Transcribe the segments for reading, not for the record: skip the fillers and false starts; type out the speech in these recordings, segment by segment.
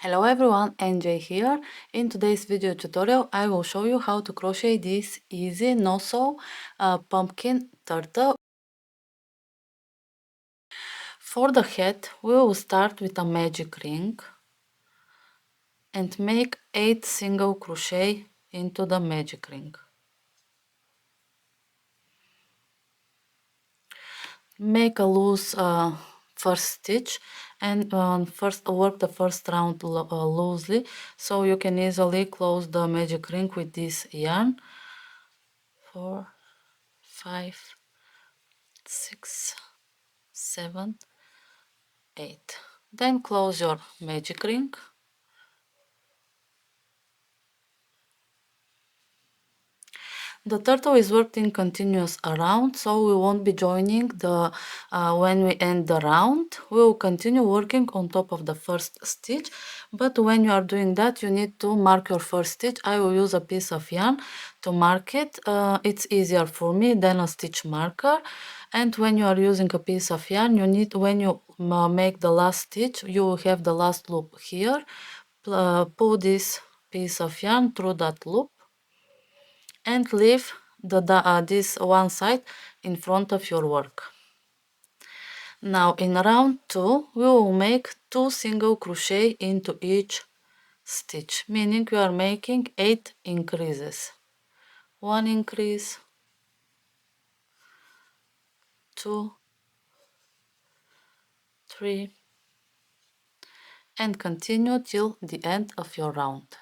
Hello everyone, NJ here. In today's video tutorial I will show you how to crochet this easy no-sew pumpkin turtle. For the head we will start with a magic ring and make 8 single crochet into the magic ring. Make a loose first stitch and first work the first round loosely so you can easily close the magic ring with this yarn. 4, 5, 6, 7, 8. Then close your magic ring. The turtle is working continuous around, so we won't be joining the when we end the round. We will continue working on top of the first stitch, but when you are doing that you need to mark your first stitch. I will use a piece of yarn to mark it. It's easier for me than a stitch marker. And when you are using a piece of yarn, you need, when you make the last stitch, you will have the last loop here. Pull this piece of yarn through that loop and leave this one side in front of your work. Now in round 2 we will make 2 single crochet into each stitch, meaning we are making 8 increases. 1 increase, 2, 3, and continue till the end of your round.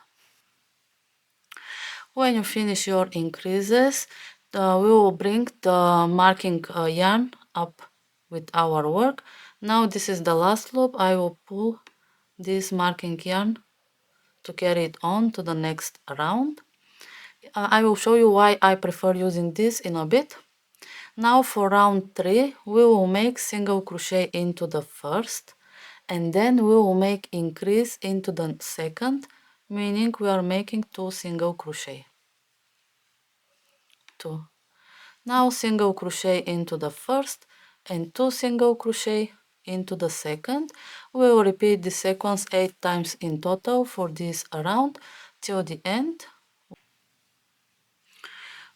When you finish your increases, we will bring the marking yarn up with our work. Now this is the last loop. I will pull this marking yarn to carry it on to the next round. I will show you why I prefer using this in a bit. Now for round 3 we will make single crochet into the first and then we will make increase into the second, meaning we are making 2 single crochet. 2. Now single crochet into the first and 2 single crochet into the second. We will repeat the sequence 8 times in total for this round till the end.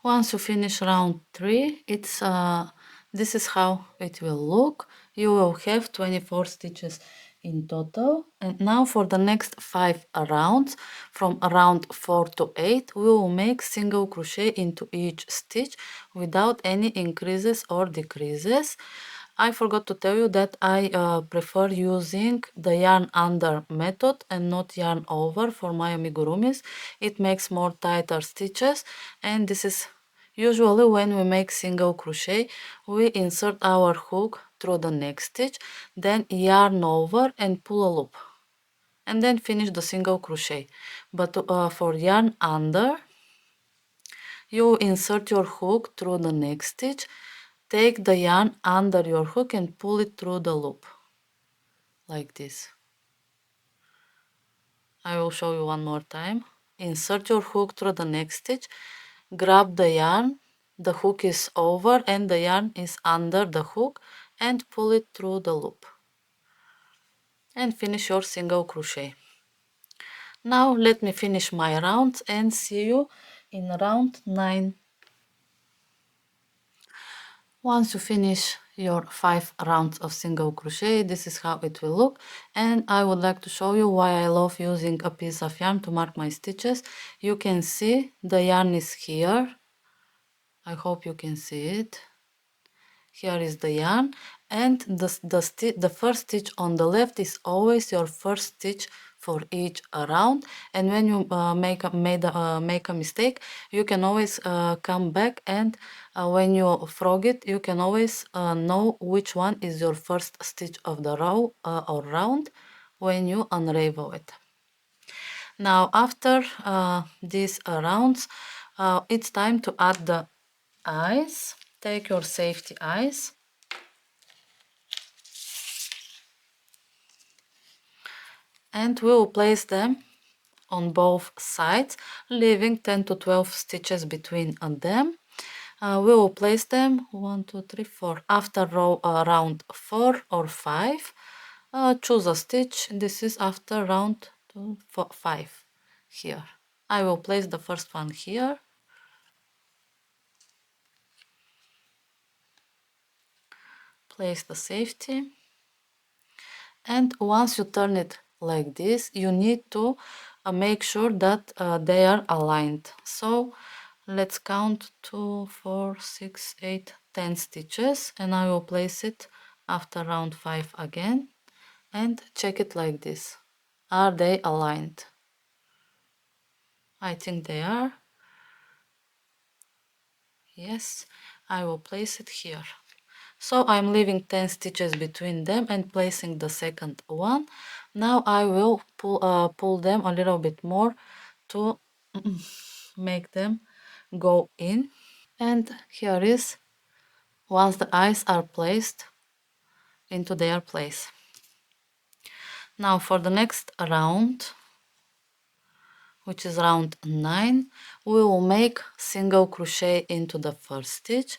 Once you finish round 3, this is how it will look. You will have 24 stitches in total. And now for the next 5 rounds, from round 4 to 8, we will make single crochet into each stitch without any increases or decreases. I forgot to tell you that I prefer using the yarn under method and not yarn over for my amigurumis. It makes more tighter stitches, and this is usually when we make single crochet, we insert our hook through the next stitch, then yarn over and pull a loop, and then finish the single crochet. But for yarn under, you insert your hook through the next stitch, take the yarn under your hook and pull it through the loop like this. I will show you one more time. Insert your hook through the next stitch, grab the yarn, the hook is over and the yarn is under the hook, and pull it through the loop and finish your single crochet. Now let me finish my rounds and see you in round 9. Once you finish your 5 rounds of single crochet, this is how it will look, and I would like to show you why I love using a piece of yarn to mark my stitches. You can see the yarn is here. I hope you can see it. Here is the yarn, and the first stitch on the left is always your first stitch for each round, and when you make a mistake, you can always come back, and when you frog it, you can always know which one is your first stitch of the row or round when you unravel it. Now after these rounds, it's time to add the eyes. Take your safety eyes and we will place them on both sides, leaving 10 to 12 stitches between them. We will place them 1, 2, 3, 4 after round 4 or 5. Choose a stitch. This is after round 2, 4, 5 here. I will place the first one here. Place the safety. And once you turn it like this, you need to make sure that they are aligned. So let's count 2, 4, 6, 8, 10 stitches, and I will place it after round 5 again and check it like this. Are they aligned? I think they are. Yes, I will place it here. So I'm leaving 10 stitches between them and placing the second one. Now I will pull them a little bit more to make them go in. And here is once the eyes are placed into their place. Now for the next round, which is round 9, we will make single crochet into the first stitch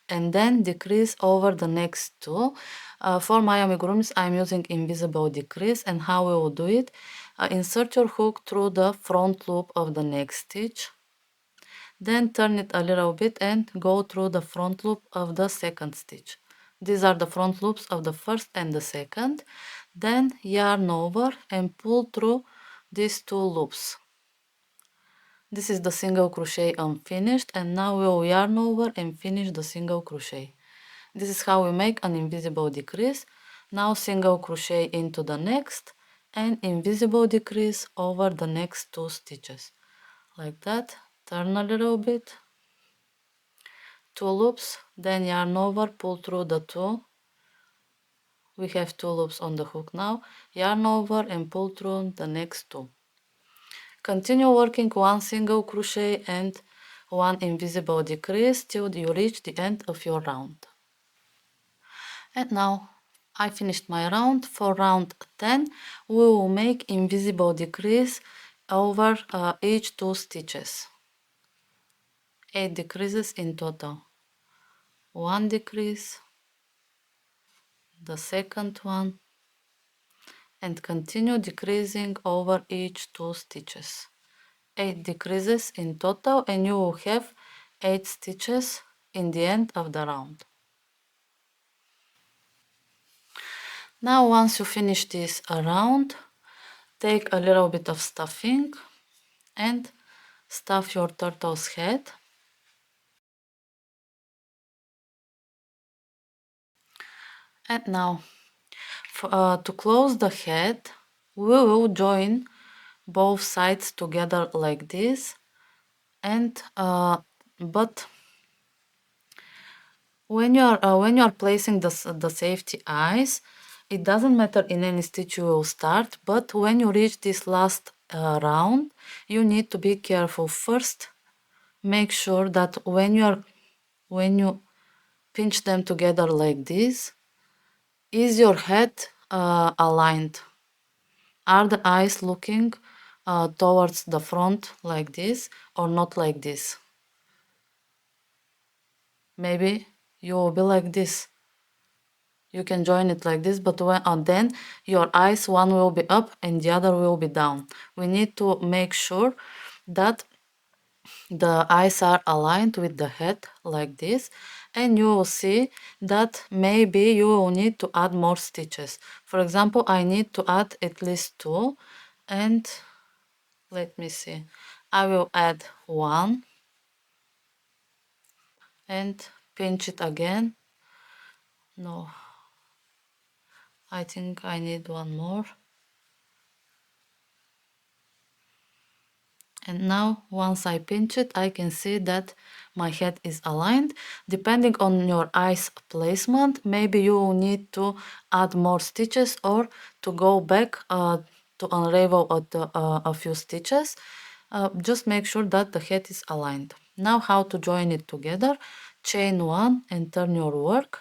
and then decrease over the next two. For my amigurumis, I'm using invisible decrease, and how we will do it: insert your hook through the front loop of the next stitch, then turn it a little bit and go through the front loop of the second stitch. These are the front loops of the first and the second. Then yarn over and pull through these two loops. This is the single crochet unfinished, and now we will yarn over and finish the single crochet. This is how we make an invisible decrease. Now single crochet into the next and invisible decrease over the next two stitches. Like that. Turn a little bit. Two loops, then yarn over, pull through the two. We have two loops on the hook now. Yarn over and pull through the next two. Continue working one single crochet and one invisible decrease till you reach the end of your round. And now I finished my round. For round 10 we will make invisible decrease over each two stitches. 8 decreases in total. One decrease, the second one, and continue decreasing over each two stitches. 8 decreases in total, and you will have 8 stitches in the end of the round. Now once you finish this round, take a little bit of stuffing and stuff your turtle's head. And now to close the head, we will join both sides together like this, and but when you are placing the safety eyes, it doesn't matter in any stitch you will start, but when you reach this last round, you need to be careful. First, make sure that when you pinch them together like this, is your head aligned? Are the eyes looking towards the front like this or not like this? Maybe you will be like this. You can join it like this, but then your eyes, one will be up and the other will be down. We need to make sure that the eyes are aligned with the head like this, and you will see that maybe you will need to add more stitches. For example, I need to add at least 2, and let me see, I will add 1 and pinch it again. No, I think I need 1 more. And now once I pinch it, I can see that my head is aligned. Depending on your eyes placement, maybe you will need to add more stitches or to go back to unravel a few stitches. Just make sure that the head is aligned. Now how to join it together: chain 1 and turn your work.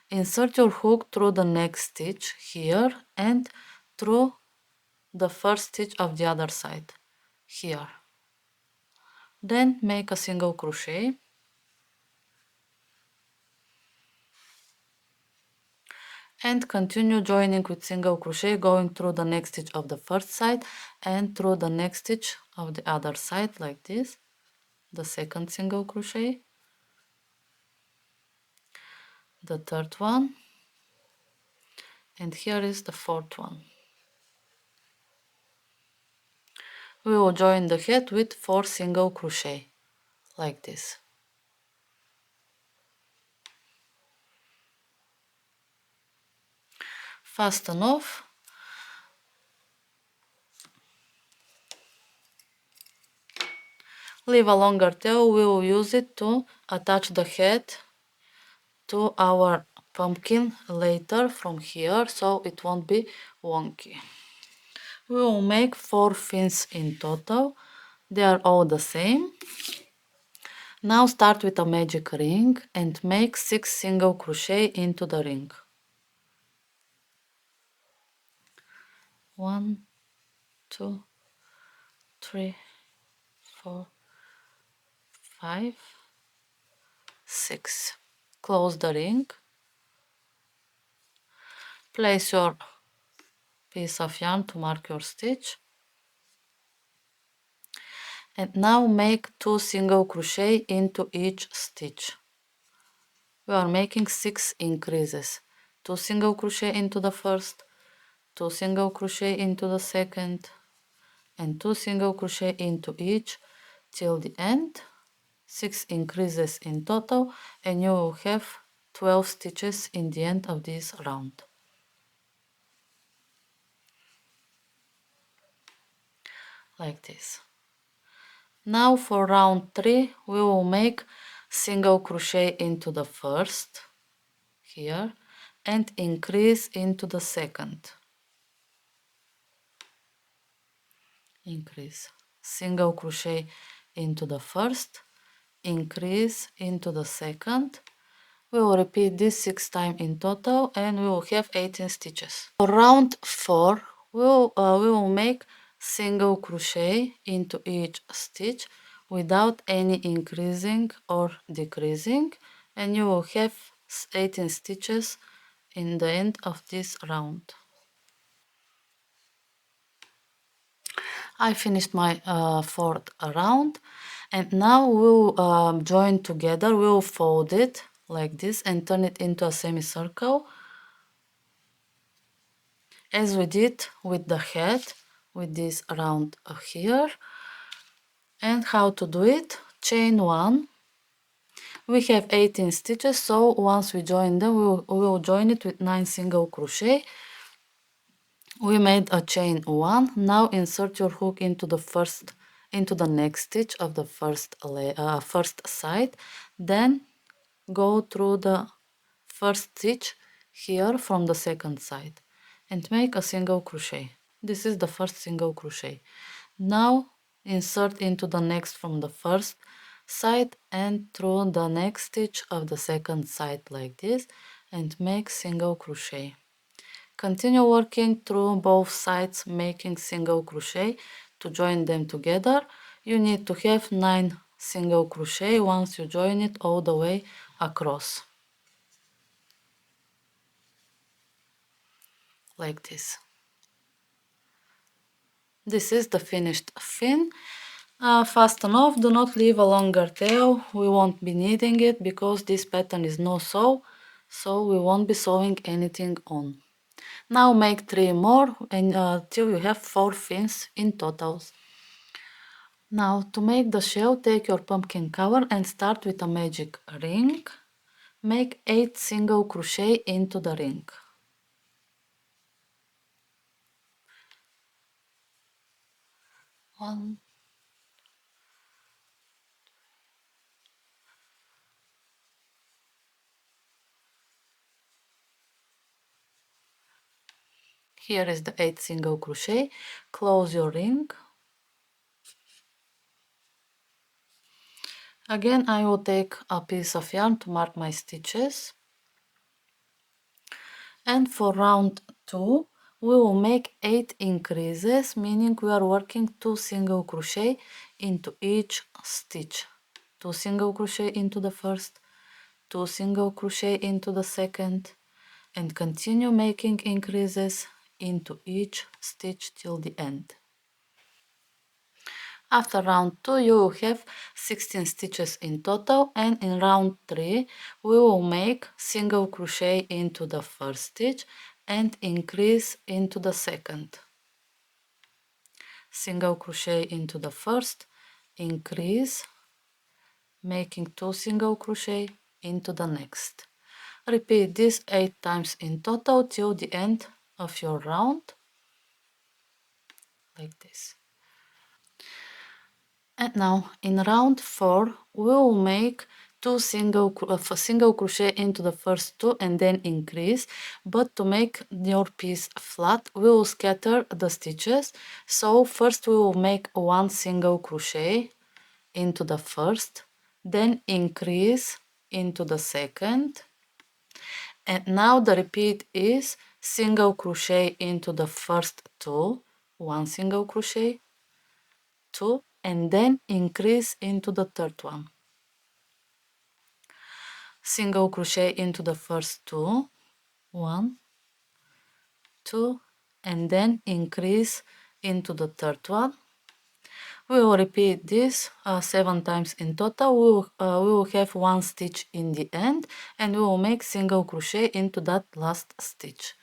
Insert your hook through the next stitch here and through the first stitch of the other side here. Then make a single crochet, and continue joining with single crochet, going through the next stitch of the first side and through the next stitch of the other side, like this, the second single crochet, the third one, and here is the fourth one. We will join the head with 4 single crochet, like this. Fasten off. Leave a longer tail, we will use it to attach the head to our pumpkin later from here, so it won't be wonky. We will make 4 fins in total, they are all the same. Now start with a magic ring and make 6 single crochet into the ring. 1, 2, 3, 4, 5, 6. Close the ring. Place your piece of yarn to mark your stitch. And now make 2 single crochet into each stitch. We are making 6 increases. 2 single crochet into the first, 2 single crochet into the second, and 2 single crochet into each till the end. 6 increases in total, and you will have 12 stitches in the end of this round. Like this. Now for round 3 we will make single crochet into the first here and increase into the second. Increase, single crochet into the first, increase into the second. We will repeat this 6 times in total and we will have 18 stitches. For round 4 we will make single crochet into each stitch without any increasing or decreasing, and you will have 18 stitches in the end of this round. I finished my 4th round, and now we'll join together. We'll fold it like this and turn it into a semicircle, as we did with the head, with this round here. And how to do it? Chain 1. We have 18 stitches, so once we join them, we will join it with 9 single crochet. We made a chain 1. Now insert your hook into the next stitch of the first side, then go through the first stitch here from the second side and make a single crochet. This is the first single crochet. Now insert into the next from the first side and through the next stitch of the second side, like this, and make single crochet. Continue working through both sides, making single crochet. To join them together, you need to have 9 single crochet once you join it all the way across, like this. This is the finished fin. Fasten off, do not leave a longer tail, we won't be needing it because this pattern is no sew, so we won't be sewing anything on. Now make 3 more until you have 4 fins in total. Now to make the shell, take your pumpkin cover and start with a magic ring. Make 8 single crochet into the ring. 1, here is the 8 single crochet. Close your ring. Again, I will take a piece of yarn to mark my stitches. And for round 2, we will make 8 increases, meaning we are working 2 single crochet into each stitch. 2 single crochet into the first, 2 single crochet into the second, and continue making increases into each stitch till the end. After round 2 you will have 16 stitches in total, and in round 3 we will make single crochet into the first stitch and increase into the second. Single crochet into the first, increase, making 2 single crochet into the next. Repeat this 8 times in total till the end of your round, like this. And now in round 4 we will make single crochet into the first 2 and then increase, but to make your piece flat we will scatter the stitches. So first we will make 1 single crochet into the first, then increase into the second, and now the repeat is single crochet into the first 2, 1 single crochet, 2, and then increase into the third one. Single crochet into the first 2, 1, 2, and then increase into the third one. We will repeat this 7 times in total. We will have 1 stitch in the end, and we will make single crochet into that last stitch.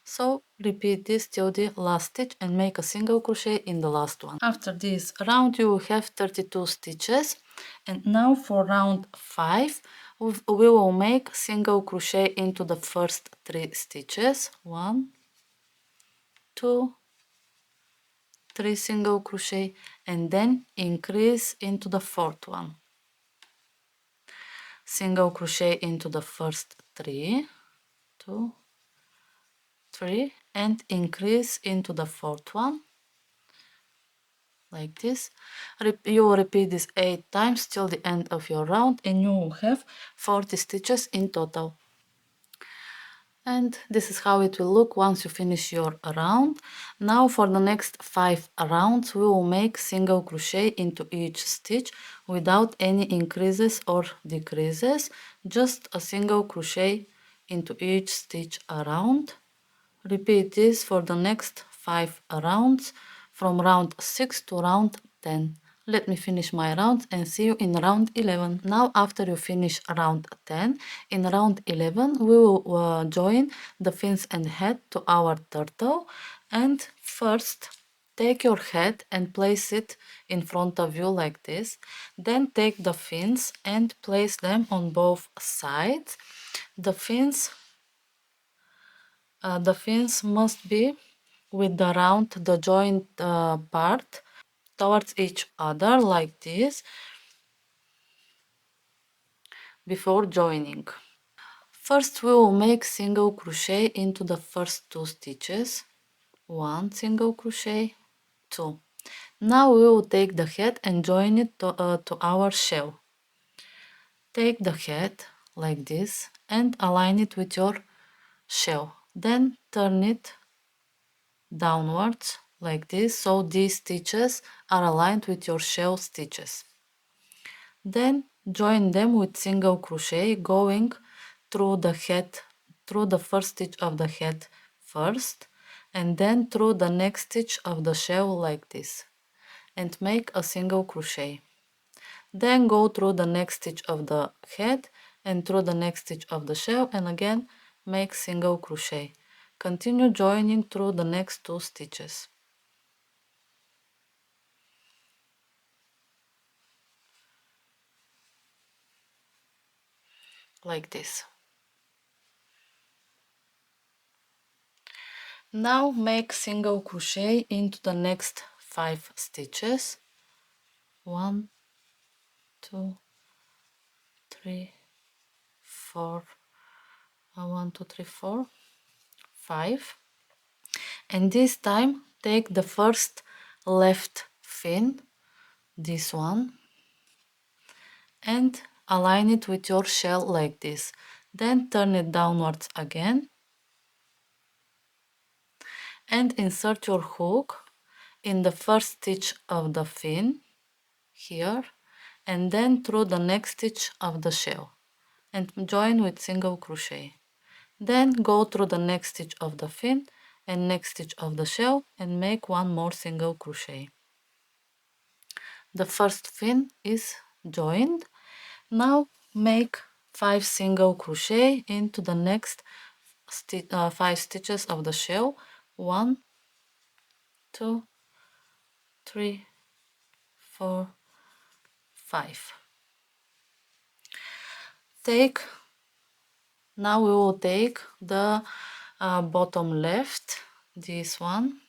So repeat this till the last stitch and make a single crochet in the last one. After this round you will have 32 stitches, and now for round 5 we will make single crochet into the first 3 stitches, 1, 2, 3 single crochet, and then increase into the fourth one. Single crochet into the first 3, 2, 3, and increase into the fourth one, like this. You will repeat this 8 times till the end of your round, and you will have 40 stitches in total. And this is how it will look once you finish your round. Now for the next 5 rounds we will make single crochet into each stitch without any increases or decreases, just a single crochet into each stitch around. Repeat this for the next 5 rounds, from round 6 to round 10. Let me finish my round and see you in round 11. Now after you finish round 10, in round 11 we will join the fins and head to our turtle, and first take your head and place it in front of you like this. Then take the fins and place them on both sides. The fins must be with the joint part towards each other like this before joining. First we will make single crochet into the first 2 stitches, 1 single crochet, 2. Now we will take the head and join it to our shell. Take the head like this and align it with your shell. Then turn it downwards like this, so these stitches are aligned with your shell stitches. Then join them with single crochet, going through the head, through the first stitch of the head first, and then through the next stitch of the shell like this, and make a single crochet. Then go through the next stitch of the head and through the next stitch of the shell, and again make single crochet. Continue joining through the next 2 stitches. Like this. Now make single crochet into the next 5 stitches. 1, 2, 3, 4, 1, 2, 3, 4, 5. And this time take the first left fin, this one, and align it with your shell like this. Then turn it downwards again and insert your hook in the first stitch of the fin here, and then through the next stitch of the shell, and join with single crochet. Then go through the next stitch of the fin and next stitch of the shell and make one more single crochet. The first fin is joined. Now make 5 single crochet into the next 5 stitches of the shell. 1, 2, 3, 4, 5. Now we will take the bottom left, this one,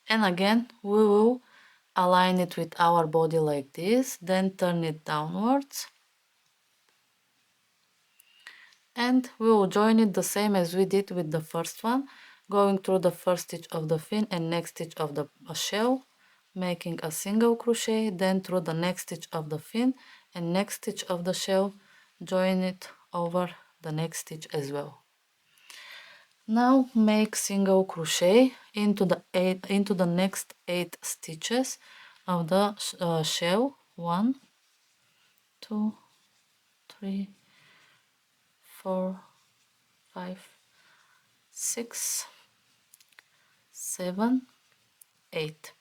and again we will align it with our body like this, then turn it downwards, and we will join it the same as we did with the first one, going through the first stitch of the fin and next stitch of the shell, making a single crochet, then through the next stitch of the fin and next stitch of the shell, join it over the next stitch as well. Now make single crochet into the next 8 stitches of the shell. 1, 2, 3, 4, 5, 6, 7, 8.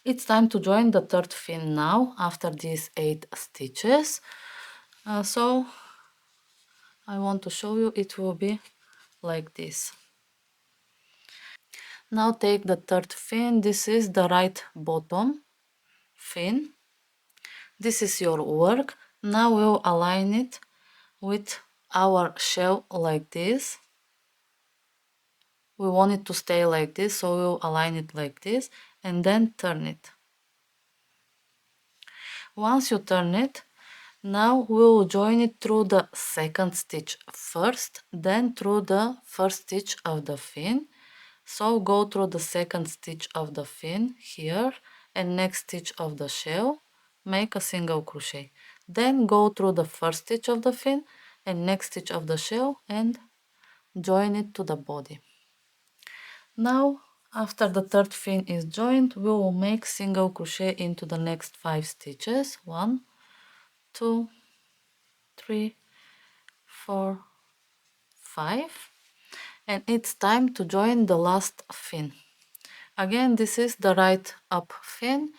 It's time to join the third fin now after these 8 stitches. So I want to show you, it will be like this. Now take the third fin. This is the right bottom fin. This is your work. Now we'll align it with our shell like this. We want it to stay like this, so we'll align it like this and then turn it. Once you turn it, now we'll join it through the second stitch first, then through the first stitch of the fin. So go through the second stitch of the fin here and next stitch of the shell, make a single crochet. Then go through the first stitch of the fin and next stitch of the shell and join it to the body. Now after the third fin is joined, we will make single crochet into the next 5 stitches. 1, 2, 3, 4, 5, and it's time to join the last fin. Again, this is the right up fin,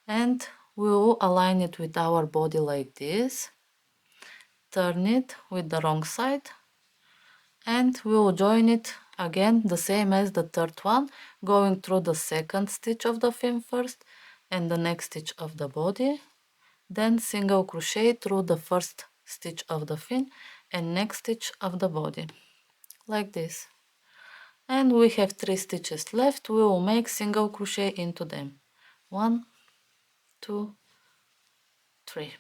and we will align it with our body like this, turn it with the wrong side, and we will join it again the same as the third one, going through the second stitch of the fin first and the next stitch of the body, then single crochet through the first stitch of the fin and next stitch of the body, like this. And we have 3 stitches left. We will make single crochet into them. 1, 2, 3.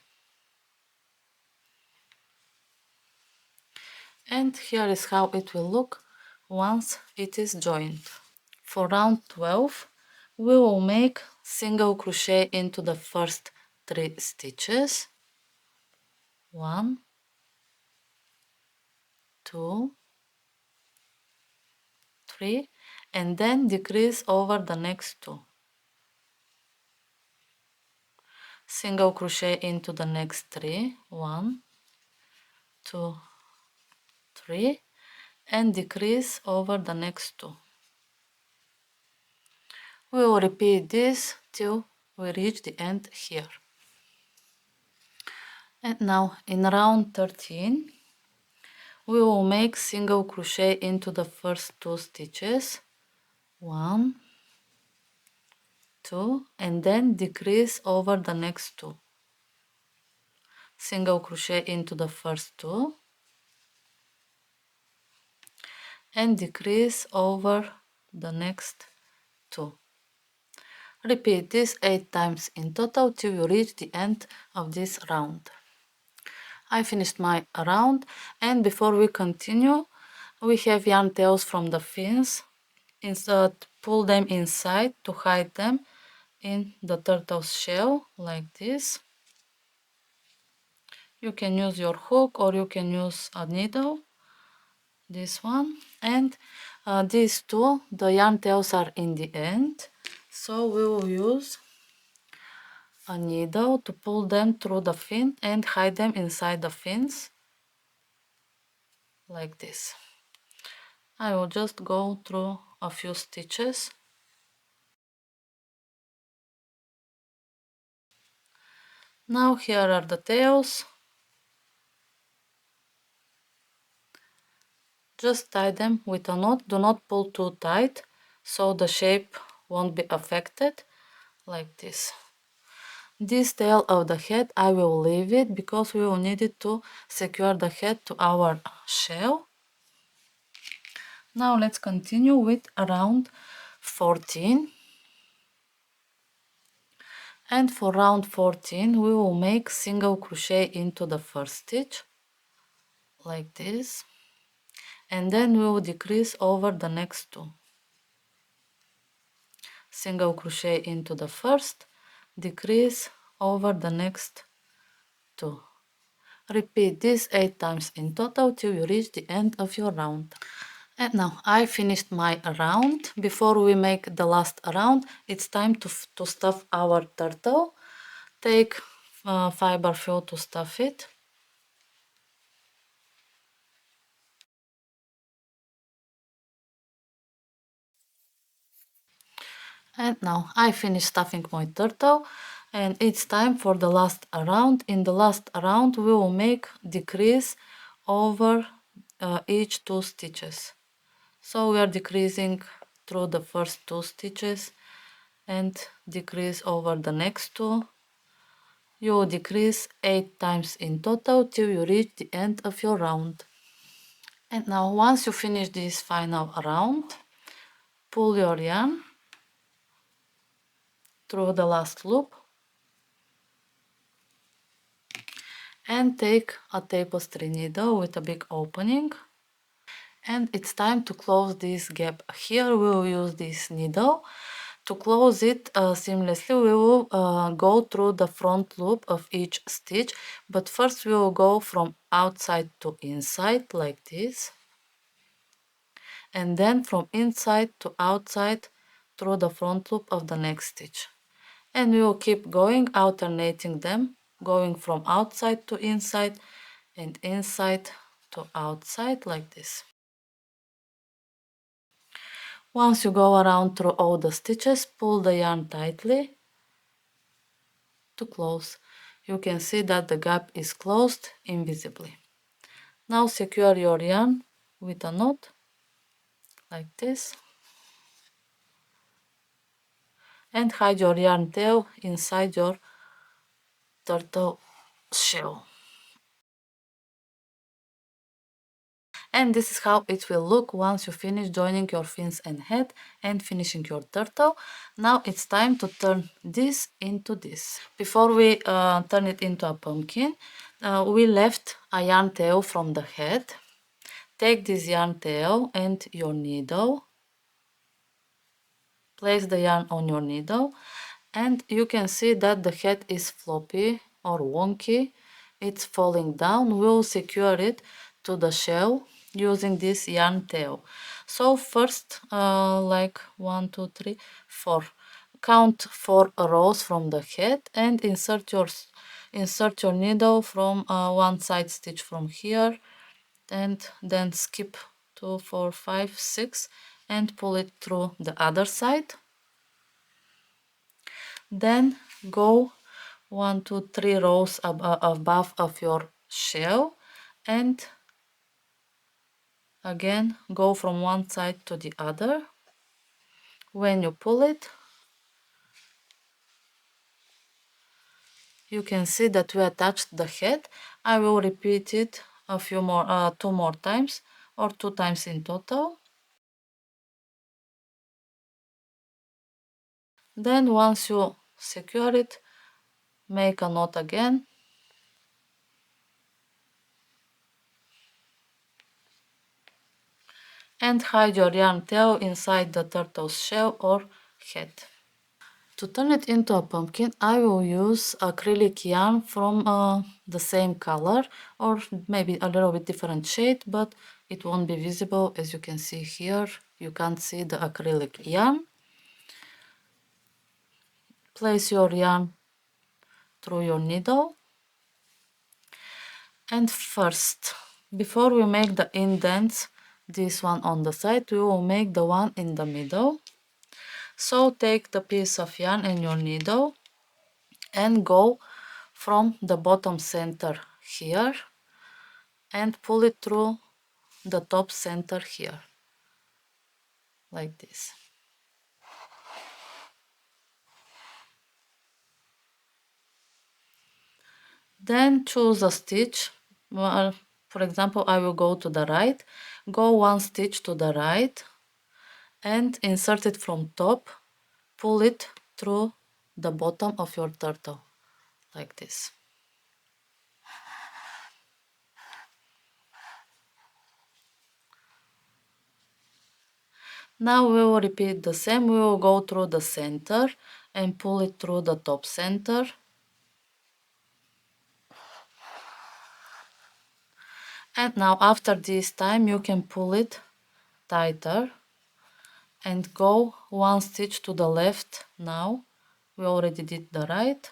And here is how it will look once it is joined. For round 12, we will make single crochet into the first 3 stitches. 1, 2, 3, and then decrease over the next 2. Single crochet into the next 3. 1, 2, 3, and decrease over the next 2. We will repeat this till we reach the end here. And now in round 13, we will make single crochet into the first 2 stitches. 1, 2, and then decrease over the next 2. Single crochet into the first 2 and decrease over the next 2. Repeat this 8 times in total till you reach the end of this round. I finished my round, and before we continue, we have yarn tails from the fins. Pull them inside to hide them in the turtle's shell like this. You can use your hook or you can use a needle, this one, and these two, the yarn tails are in the end, so we will use a needle to pull them through the fin and hide them inside the fins like this. I will just go through a few stitches. Now here are the tails. Just tie them with a knot. Do not pull too tight so the shape won't be affected, like this. This tail of the head I will leave it because we will need it to secure the head to our shell. Now let's continue with round 14. And for round 14 we will make single crochet into the first stitch, like this, and then we will decrease over the next two. Single crochet into the first, decrease over the next two. Repeat this 8 times in total till you reach the end of your round. And now I finished my round. Before we make the last round, it's time to stuff our turtle. Take fiber fill to stuff it. And now I finished stuffing my turtle, and it's time for the last round. In the last round we will make decrease over each two stitches. So we are decreasing through the first two stitches and decrease over the next two. You will decrease 8 times in total till you reach the end of your round. And now once you finish this final round, pull your yarn through the last loop and take a tapestry needle with a big opening, and it's time to close this gap. Here we will use this needle. To close it seamlessly we will go through the front loop of each stitch, but first we will go from outside to inside, like this, and then from inside to outside through the front loop of the next stitch, and we will keep going, alternating them, going from outside to inside and inside to outside, like this. Once you go around through all the stitches, pull the yarn tightly to close. You can see that the gap is closed invisibly. Now secure your yarn with a knot, like this, and hide your yarn tail inside your turtle shell. And this is how it will look once you finish joining your fins and head and finishing your turtle. Now it's time to turn this into this. Before we turn it into a pumpkin, we left a yarn tail from the head. Take this yarn tail and your needle, place the yarn on your needle, and you can see that the head is floppy or wonky. It's falling down. We'll secure it to the shell using this yarn tail. So first, like 1, 2, 3, 4. Count 4 rows from the head and insert your needle from one side stitch from here, and then skip 2, 4, 5, 6 and pull it through the other side. Then go 1, 2, 3 rows above of your shell, and again go from one side to the other. When you pull it, you can see that we attached the head. I will repeat it a few more, 2 more times, or 2 times in total. Then once you secure it, make a knot again, and hide your yarn tail inside the turtle's shell or head. To turn it into a pumpkin, I will use acrylic yarn from the same color, or maybe a little bit different shade, but it won't be visible. As you can see here, you can't see the acrylic yarn. Place your yarn through your needle, and first Before we make the indents, this one on the side, we will make the one in the middle. So take the piece of yarn and your needle and go from the bottom center here and pull it through the top center here, like this. Then choose a stitch. Well, for example, I will go to the right, go one stitch to the right and insert it from top, pull it through the bottom of your turtle, like this. Now we will repeat the same. We will go through the center and pull it through the top center. And now after this time you can pull it tighter and go one stitch to the left. Now we already did the right.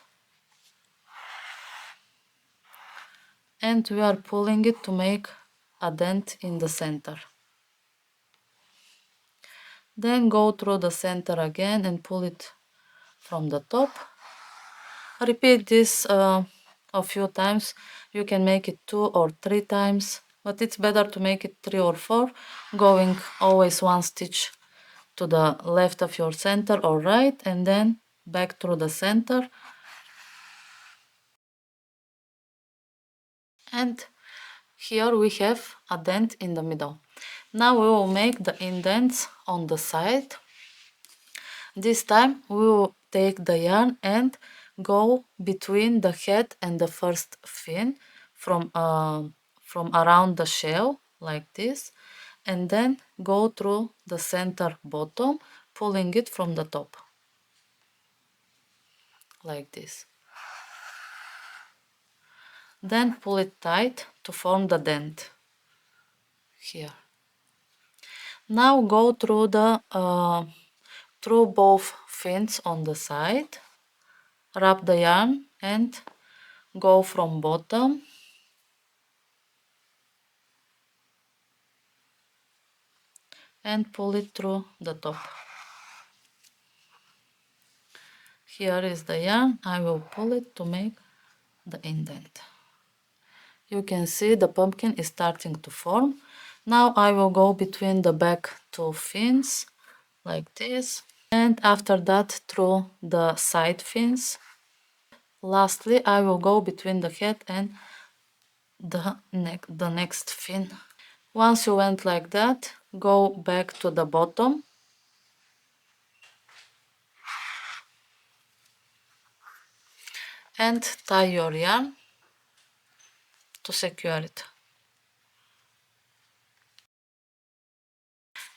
And we are pulling it to make a dent in the center. Then go through the center again and pull it from the top. Repeat this a few times. You can make it 2 or 3 times, but it's better to make it 3 or 4, going always one stitch to the left of your center or right and then back through the center. And here we have a dent in the middle. Now we will make the indents on the side. This time we will take the yarn and go between the head and the first fin from around the shell, like this, and then go through the center bottom, pulling it from the top, like this. Then pull it tight to form the dent here. Now go through the through both fins on the side, wrap the yarn and go from bottom and pull it through the top. Here is the yarn. I will pull it to make the indent. You can see the pumpkin is starting to form. Now I will go between the back two fins like this, and after that through the side fins. Lastly, I will go between the head and the next fin. Once you went like that, go back to the bottom and tie your yarn to secure it.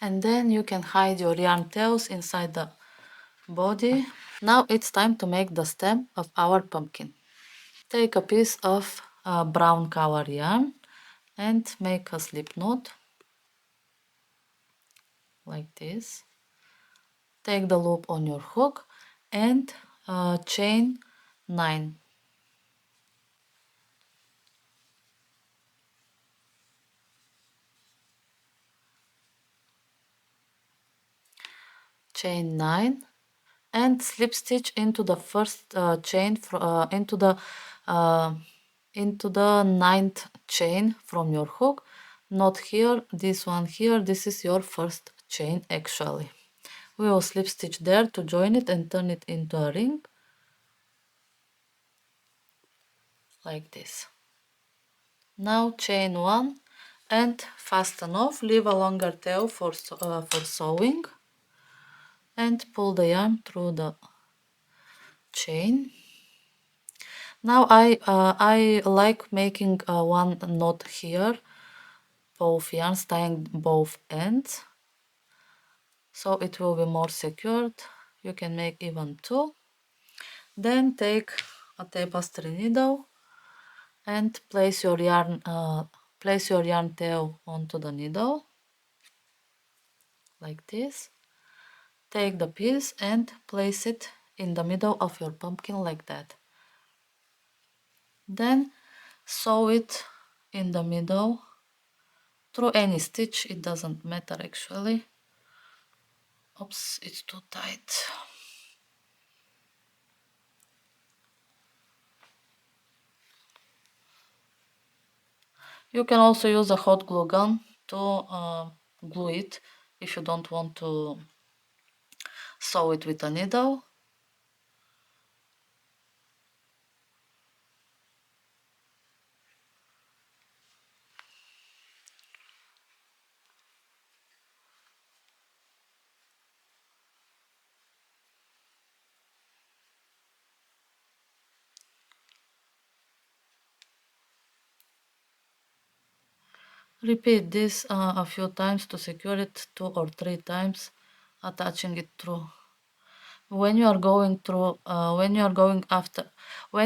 And then you can hide your yarn tails inside the body. Now it's time to make the stem of our pumpkin. Take a piece of brown color yarn and make a slip knot like this. Take the loop on your hook and chain 9. Chain 9 and slip stitch into the first chain into the 9th chain from your hook. Not here, this one here. This is your first chain actually. We will slip stitch there to join it and turn it into a ring like this. Now chain 1 and fasten off. Leave a longer tail for sewing and pull the yarn through the chain. Now I like making one knot here, both yarns, tying both ends, so it will be more secured. You can make even 2. Then take a tapestry needle and place your yarn tail onto the needle like this. Take the piece and place it in the middle of your pumpkin like that. Then sew it in the middle through any stitch, it doesn't matter actually. Oops, it's too tight. You can also use a hot glue gun to glue it if you don't want to sew it with a needle. Repeat this a few times to secure it 2 or 3 times, attaching it through. When you are going through, when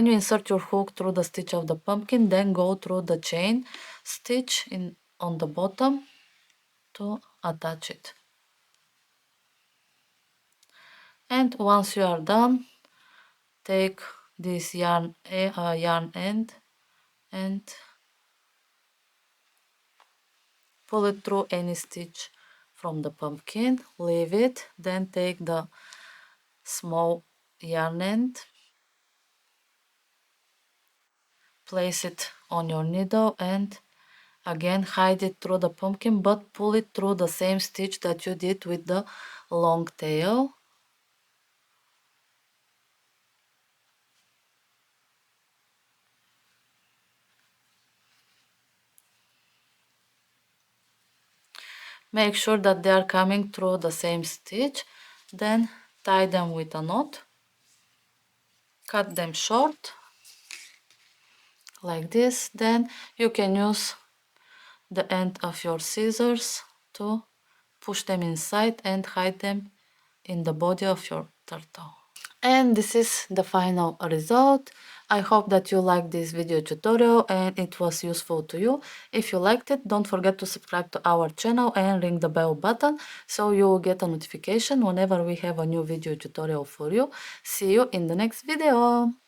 you insert your hook through the stitch of the pumpkin, then go through the chain stitch on the bottom to attach it. And once you are done, take this yarn end and pull it through any stitch from the pumpkin, leave it, then take the small yarn end, place it on your needle and again hide it through the pumpkin, but pull it through the same stitch that you did with the long tail. Make sure that they are coming through the same stitch, then tie them with a knot, cut them short like this. Then you can use the end of your scissors to push them inside and hide them in the body of your turtle. And this is the final result. I hope that you liked this video tutorial and it was useful to you. If you liked it, don't forget to subscribe to our channel and ring the bell button so you will get a notification whenever we have a new video tutorial for you. See you in the next video.